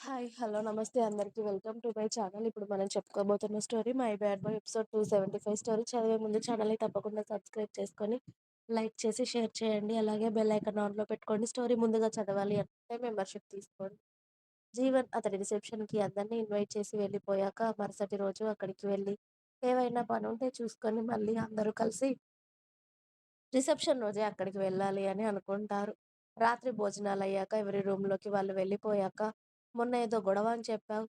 Hi. Hello. నమస్తే అందరికి. Welcome to my channel. ఇప్పుడు మనం చెప్పుకోబోతున్న story 'my bad boy' episode 275 story చదివే ముందు ఛానల్‌ని తప్పకుండా సబ్స్క్రైబ్ చేసుకొని, లైక్ చేసి, షేర్ చేయండి. అలాగే బెల్ ఐకాన్ ఆన్‌లో పెట్టుకోండి. స్టోరీ ముందుగా చదవాలి అంటే మెంబర్‌షిప్ తీసుకోండి. జీవన్ అతడి రిసెప్షన్‌కి అందరిని ఇన్వైట్ చేసి వెళ్ళిపోయాక, మరుసటి రోజు అక్కడికి వెళ్ళి, ఏవైనా పనుంటే చూసుకొని మళ్ళీ అందరూ కలిసి రిసెప్షన్ రోజే అక్కడికి వెళ్ళాలి అని అనుకుంటారు. రాత్రి భోజనాలయ్యాక ఎవరి రూమ్‌లోకి వాళ్ళు వెళ్ళిపోయాక, "మొన్న ఏదో గొడవ అని చెప్పావు.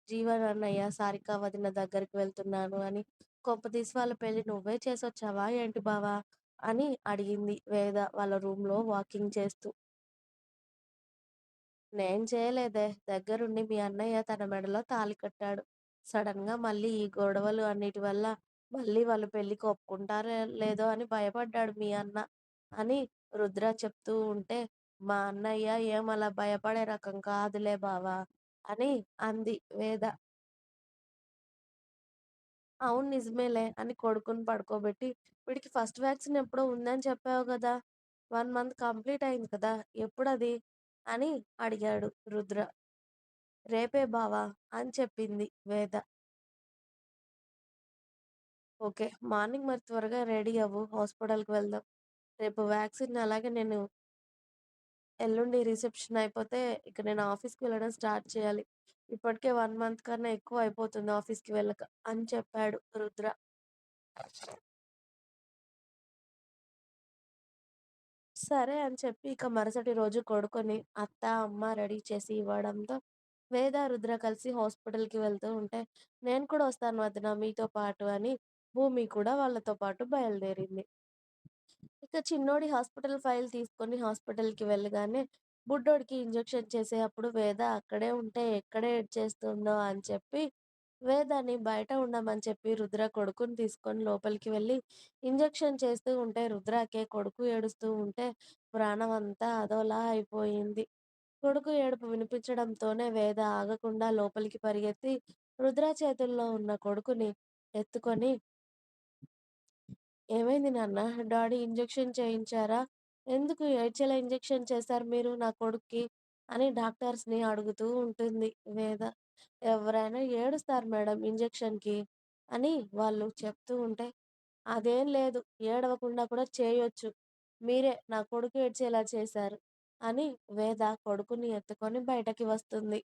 జీవన్ అన్నయ్య, సారిక వదిన దగ్గరికి వెళ్తున్నాను అని. కొంపదీసి వాళ్ళ పెళ్లి నువ్వే చేసొచ్చావా ఏంటి బావా?" అని అడిగింది వేద వాళ్ళ రూమ్‌లో వాకింగ్ చేస్తూ. "నేను చేయలేదే. దగ్గరుండి మీ అన్నయ్య తన మెడలో తాళి కట్టాడు. సడెన్‌గా మళ్ళీ ఈ గొడవలు అన్నిటి వల్ల మళ్ళీ వాళ్ళు పెళ్ళికి ఒప్పుకుంటారో లేదో అని భయపడ్డాడు మీ అన్న" అని రుద్ర చెప్తూ ఉంటే, "మా అన్నయ్య ఏం అలా భయపడే రకం కాదులే బావ" అని అంది వేద. "అవును నిజమేలే" అని కొడుకుని పడుకోబెట్టి, "వీడికి ఫస్ట్ వ్యాక్సిన్ ఎప్పుడో ఉందని చెప్పావు గదా! 1 మంత్ కంప్లీట్ అయింది కదా! ఎప్పుడది?" అని అడిగాడు రుద్ర. "రేపే బావ" అని చెప్పింది వేద. "ఓకే. మార్నింగ్ మరి త్వరగా రెడీ అవ్వు. హాస్పిటల్‌కి వెళ్దాం. రేపు వ్యాక్సిన్ అలాగే నేను ఎల్లుండి రిసెప్షన్ అయిపోతే ఇక నేను ఆఫీస్‌కి వెళ్ళడం స్టార్ట్ చేయాలి. ఇప్పటికే 1 మంత్ కన్నా ఎక్కువ అయిపోతుంది ఆఫీస్‌కి వెళ్ళక" అని చెప్పాడు రుద్ర. సరే అని చెప్పి ఇక మరుసటి రోజు కొడుకుని అత్త, అమ్మ రెడీ చేసి ఇవ్వడంతో వేద, రుద్ర కలిసి హాస్పిటల్‌కి వెళ్తూ ఉంటే, "నేను కూడా వస్తాను వదిన మీతో పాటు" అని భూమి కూడా వాళ్ళతో పాటు బయలుదేరింది. ఇక చిన్నోడి హాస్పిటల్ ఫైల్ తీసుకొని హాస్పిటల్‌కి వెళ్ళగానే, బుడ్డోడికి ఇంజెక్షన్ చేసే అప్పుడు వేద అక్కడే ఉంటే ఎక్కడ ఏడ్చేస్తుందో అని చెప్పి, వేదాని బయట ఉండమని చెప్పి రుద్ర కొడుకుని తీసుకొని లోపలికి వెళ్ళి ఇంజెక్షన్ చేస్తూ ఉంటే రుద్రకే కొడుకు ఏడుస్తూ ఉంటే ప్రాణమంతా అదోలా అయిపోయింది. కొడుకు ఏడుపు వినిపించడంతోనే వేద ఆగకుండా లోపలికి పరిగెత్తి రుద్ర చేతుల్లో ఉన్న కొడుకుని ఎత్తుకొని, "ఏమైంది నాన్న? డాడీ ఇంజెక్షన్ చేయించారా? ఎందుకు ఏడ్చేలా ఇంజెక్షన్ చేశారు మీరు నా కొడుక్కి?" అని డాక్టర్స్‌ని అడుగుతూ ఉంటుంది వేద. "ఎవరైనా ఏడుస్తారు మేడం ఇంజెక్షన్‌కి" అని వాళ్ళు చెప్తూ ఉంటే, "అదేం లేదు. ఏడవకుండా కూడా చేయొచ్చు. మీరే నా కొడుకు ఏడ్చేలా చేశారు" అని వేద కొడుకుని ఎత్తుకొని బయటకి వస్తుంది.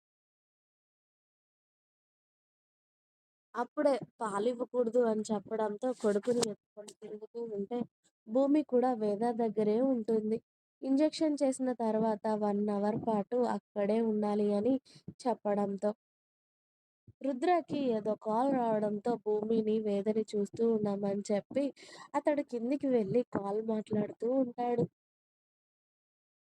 అప్పుడే పాలివ్వకూడదు అని చెప్పడంతో కొడుకుని ఎత్తుకొని తిరుగుతూ ఉంటే, భూమి కూడా వేద దగ్గరే ఉంటుంది. ఇంజెక్షన్ చేసిన తర్వాత 1 అవర్ పాటు అక్కడే ఉండాలి అని చెప్పడంతో, రుద్రకి ఏదో కాల్ రావడంతో భూమిని, వేదని చూస్తూ ఉన్నామని చెప్పి అతడు కిందికి వెళ్లి కాల్ మాట్లాడుతూ ఉంటాడు.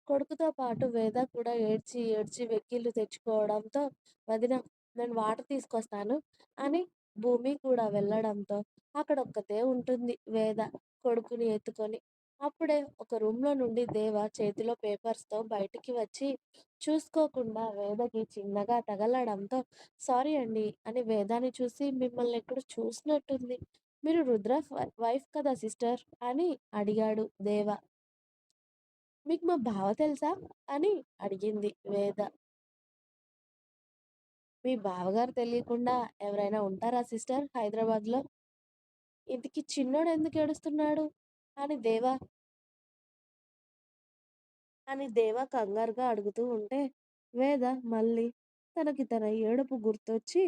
కొడుకుతో పాటు వేద కూడా ఏడ్చి, ఏడ్చి వెక్కిళ్ళు తెచ్చుకోవడంతో, "వదిన నేను వాటర్ తీసుకొస్తాను" అని భూమి కూడా వెళ్ళడంతో, అక్కడొక్కతే ఉంటుంది వేద కొడుకుని ఎత్తుకొని. అప్పుడే ఒక రూమ్‌లో నుండి దేవ చేతిలో పేపర్స్‌తో బయటికి వచ్చి, చూసుకోకుండా వేదకి చిన్నగా తగలడంతో, "సారీ అండి" అని వేదాని చూసి, "మిమ్మల్ని ఎక్కడో చూసినట్టుంది. మీరు రుద్ర వైఫ్ కదా సిస్టర్" అని అడిగాడు దేవ. "మీకు మా బావ తెలుసా?" అని అడిగింది వేద. "మీ బావగారు తెలియకుండా ఎవరైనా ఉంటారా సిస్టర్ హైదరాబాద్‌లో? ఇంతకీ చిన్నోడు ఏడుస్తున్నాడు?" అని దేవ కంగారుగా అడుగుతూ ఉంటే, వేద మళ్ళీ తనకి తన ఏడుపు గుర్తొచ్చి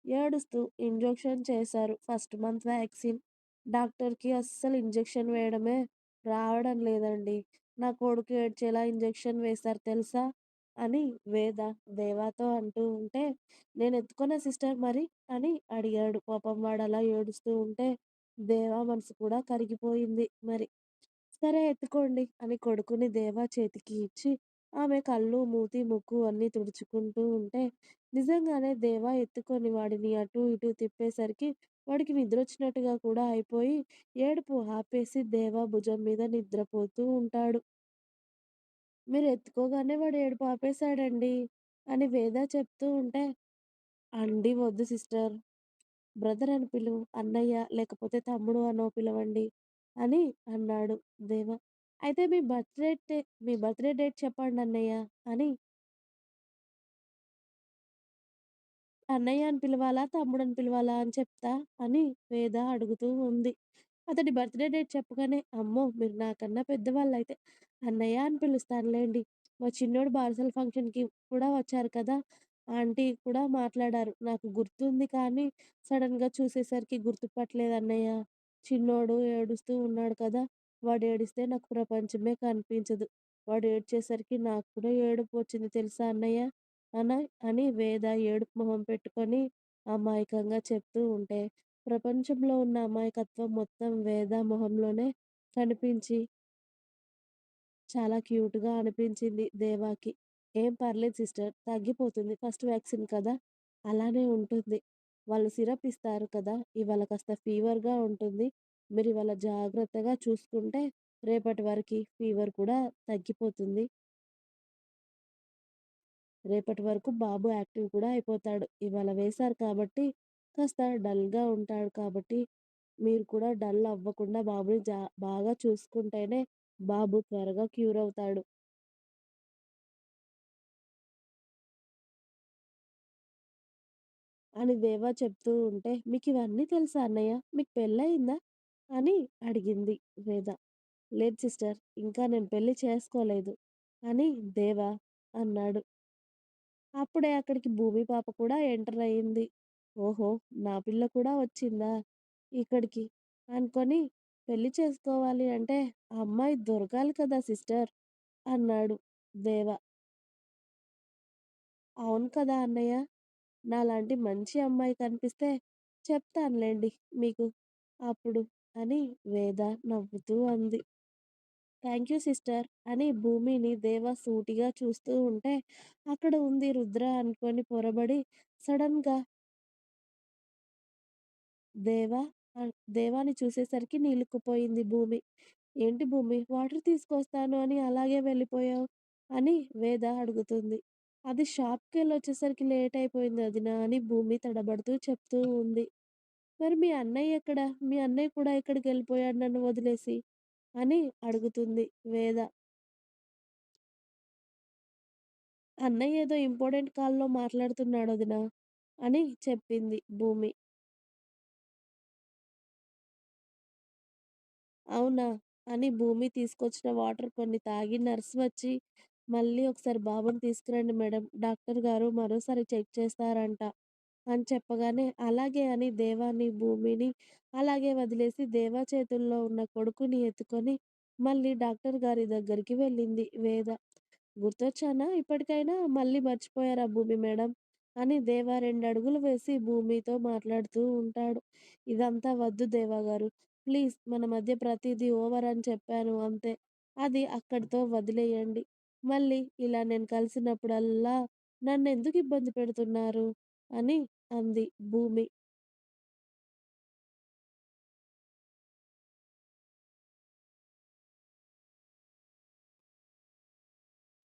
ఏడుస్తూ ఇంజెక్షన్ చేశారు ఫస్ట్ మంత్ వ్యాక్సిన్. డాక్టర్‌కి అస్సలు ఇంజెక్షన్ వేయడమే రావడం లేదండి. నా కొడుకు ఏడ్చేలా ఇంజెక్షన్ వేశారు తెలుసా? అని వేద దేవాతో అంటూ ఉంటే, "నేను ఎత్తుకోనా సిస్టర్ మరి?" అని అడిగాడు. పాపం వాడలా ఏడుస్తూ ఉంటే దేవా మనసు కూడా కరిగిపోయింది మరి. "సరే ఎత్తుకోండి" అని కొడుకుని దేవా చేతికి ఇచ్చి, ఆమె కళ్ళు, మూతి, ముక్కు అన్నీ తుడుచుకుంటూ ఉంటే, నిజంగానే దేవా ఎత్తుకొని వాడిని అటూ ఇటూ తిప్పేసరికి వాడికి నిద్రొచ్చినట్టుగా కూడా అయిపోయి, ఏడుపు ఆపేసి దేవా భుజం మీద నిద్రపోతూ ఉంటాడు. "మీరు ఎత్తుకోగానే వాడు ఏడుపు ఆపేసాడండి" అని వేద చెప్తూ ఉంటే, "అండి వద్దు సిస్టర్. బ్రదర్ అని పిలువు. అన్నయ్య లేకపోతే తమ్ముడు అనో పిలవండి" అని అన్నాడు దేవ. "అయితే మీ బర్త్‌డే డేట్ చెప్పండన్నయ్య" అని అన్నయ్య అని పిలవాలా? తమ్ముడని పిలవాలా అని చెప్తా అని వేద అడుగుతూ ఉంది. అతడి బర్త్‌డే డేట్ చెప్పగానే, అమ్మో! మీరు నాకన్నా పెద్దవాళ్ళైతే అన్నయ్య అని పిలుస్తానులెండి. మా చిన్నోడు బారసాల ఫంక్షన్‌కి కూడా వచ్చారు కదా! ఆంటీ కూడా మాట్లాడారు. నాకు గుర్తుంది కానీ సడెన్‌గా చూసేసరికి గుర్తుపట్టలేదు అన్నయ్య. చిన్నోడు ఏడుస్తూ ఉన్నాడు కదా! వాడు ఏడిస్తే నాకు ప్రపంచమే కనిపించదు. వాడు ఏడ్చేసరికి నాకు కూడా ఏడుపు వచ్చింది తెలుసా అన్నయ్య? అన అని వేద ఏడుపు మొహం పెట్టుకొని అమాయకంగా చెప్తూ ఉంటే, ప్రపంచంలో ఉన్న అమాయకత్వం మొత్తం వేద మొహంలోనే కనిపించి చాలా క్యూట్‌గా అనిపించింది దేవాకి. "ఏం పర్లేదు సిస్టర్ తగ్గిపోతుంది. ఫస్ట్ వ్యాక్సిన్ కదా! అలానే ఉంటుంది. వాళ్ళు సిరప్ ఇస్తారు కదా! ఇవాళ కాస్త ఫీవర్‌గా ఉంటుంది. మీరు ఇవాళ జాగ్రత్తగా చూసుకుంటే రేపటి వరకి ఫీవర్ కూడా తగ్గిపోతుంది." రేపటి వరకు బాబు యాక్టివ్ కూడా అయిపోతాడు. ఇవాళ వేశారు కాబట్టి కాస్త డల్‌గా ఉంటాడు కాబట్టి, మీరు కూడా డల్ అవ్వకుండా బాబుని బాగా చూసుకుంటేనే బాబు త్వరగా క్యూర్ అవుతాడు అని దేవా చెప్తూ ఉంటే, "మీకివన్నీ తెలుసా అన్నయ్య? మీకు పెళ్లయిందా?" అని అడిగింది వేద. "లేదు సిస్టర్ ఇంకా నేను పెళ్లి చేసుకోలేదు" అని దేవా అన్నాడు. అప్పుడే అక్కడికి భూమి పాప కూడా ఎంటర్ అయింది. ఓహో! నా పిల్ల కూడా వచ్చిందా ఇక్కడికి అనుకోని పెళ్లి చేసుకోవాలి అంటే ఆ అమ్మాయి దొరకాలి కదా సిస్టర్ అన్నాడు దేవ. అవును కదా అన్నయ్య! నాలాంటి మంచి అమ్మాయి కనిపిస్తే చెప్తానులెండి మీకు అప్పుడు అని వేద నవ్వుతూ అంది. థ్యాంక్ యూ సిస్టర్ అని భూమిని దేవ సూటిగా చూస్తూ ఉంటే అక్కడ ఉంది రుద్ర అనుకోని పొరబడి సడన్‌గా దేవా దేవాని చూసేసరికి నిలుక్కుపోయింది భూమి. "ఏంటి భూమి వాటర్ తీసుకొస్తాను అని అలాగే వెళ్ళిపోయావు?" అని వేద అడుగుతుంది. "అది షాప్‌కెళ్ళొచ్చేసరికి లేట్ అయిపోయింది వదిన" అని భూమి తడబడుతూ చెప్తూ ఉంది. "మరి మీ అన్నయ్య ఎక్కడ? మీ అన్నయ్య కూడా ఎక్కడికెళ్ళిపోయాడు నన్ను వదిలేసి?" అని అడుగుతుంది వేద. "అన్నయ్య ఏదో ఇంపార్టెంట్ కాల్‌లో మాట్లాడుతున్నాడు వదిన" అని చెప్పింది భూమి. అవునా! అని భూమి తీసుకొచ్చిన వాటర్ కొన్ని తాగి నర్స్ వచ్చి, "మళ్ళీ ఒకసారి బాబుని తీసుకురండి మేడం. డాక్టర్ గారు మరోసారి చెక్ చేస్తారంట" అని చెప్పగానే, అలాగే అని దేవాని, భూమిని అలాగే వదిలేసి దేవా చేతుల్లో ఉన్న కొడుకుని ఎత్తుకొని మళ్ళీ డాక్టర్ గారి దగ్గరికి వెళ్ళింది వేద. "గుర్తొచ్చానా ఇప్పటికైనా? మళ్ళీ మర్చిపోయారా భూమి మేడం?" అని దేవా 2 అడుగులు వేసి భూమితో మాట్లాడుతూ ఉంటాడు. "ఇదంతా వద్దు దేవా గారు. ప్లీజ్ మన మధ్య ప్రతీదీ ఓవర్ అని చెప్పాను అంతే. అది అక్కడితో వదిలేయండి. మళ్ళీ ఇలా నేను కలిసినప్పుడల్లా నన్నెందుకు ఇబ్బంది పెడుతున్నారు?" అని అంది భూమి.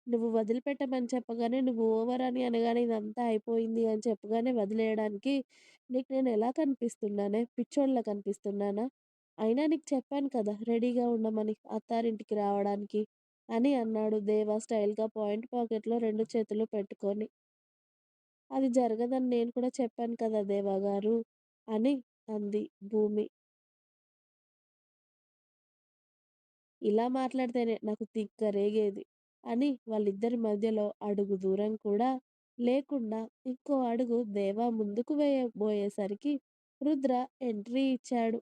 "నువ్వు వదిలిపెట్టమని చెప్పగానే, నువ్వు ఓవర్ అని అనగానే ఇదంతా అయిపోయింది అని చెప్పగానే వదిలేయడానికి నీకు నేనెలా కనిపిస్తున్నానే? పిచ్చోడిలా కనిపిస్తున్నానా? అయినా నీకు చెప్పాను కదా! రెడీగా ఉండమని అత్తారింటికి రావడానికి" అని అన్నాడు దేవ స్టైల్‌గా పాయింట్ పాకెట్‌లో 2 చేతులు పెట్టుకొని. "అది జరగదని నేను కూడా చెప్పాను కదా దేవగారు" అని అంది భూమి. ఇలా మాట్లాడితేనే నాకు తిక్క రేగేది అని వాళ్ళిద్దరి మధ్యలో అడుగు దూరం కూడా లేకుండా ఇంకో అడుగు దేవా ముందుకు వేయబోయేసరికి రుద్ర ఎంట్రీ ఇచ్చాడు.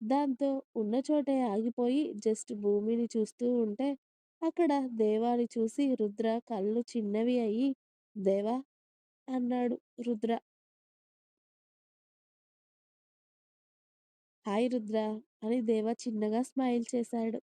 దాంతో ఉన్న చోటే ఆగిపోయి జస్ట్ భూమిని చూస్తూ ఉంటే అక్కడ దేవాని చూసి రుద్ర కళ్ళు చిన్నవి అయ్యి దేవా అన్నాడు రుద్ర. హాయ్ రుద్ర అని దేవా చిన్నగా స్మైల్ చేశాడు.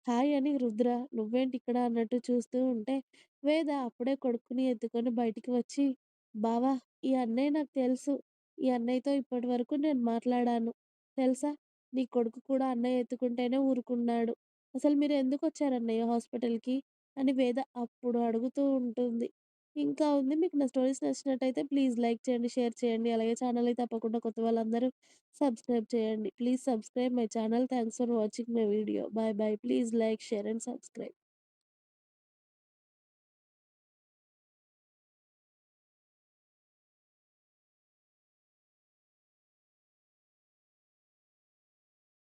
హాయ్ అని రుద్ర నువ్వేంటిక్కడ అన్నట్టు చూస్తూ ఉంటే, వేద అప్పుడే కొడుకుని ఎత్తుకొని బయటికి వచ్చి, బావా ఈ అన్నయ్య నాకు తెలుసు. ఈ అన్నయ్యతో ఇప్పటివరకు నేను మాట్లాడాను. తెలుసా? నీ కొడుకు కూడా అన్నయ్య ఎత్తుకుంటేనే ఊరుకున్నాడు. అసలు మీరు ఎందుకొచ్చారన్నయ్య హాస్పిటల్‌కి? అని వేద అప్పుడు అడుగుతూ ఉంటుంది. ఇంకా ఉంది మీకు నా స్టోరీస్ నచ్చినట్టయితే ప్లీజ్ లైక్ చేయండి, షేర్ చేయండి. అలాగే ఛానల్‌ని తప్పకుండా కొత్త వాళ్ళందరూ సబ్స్క్రైబ్ చేయండి. Please subscribe my channel. Thanks for watching my video. By by. Please like, share and subscribe.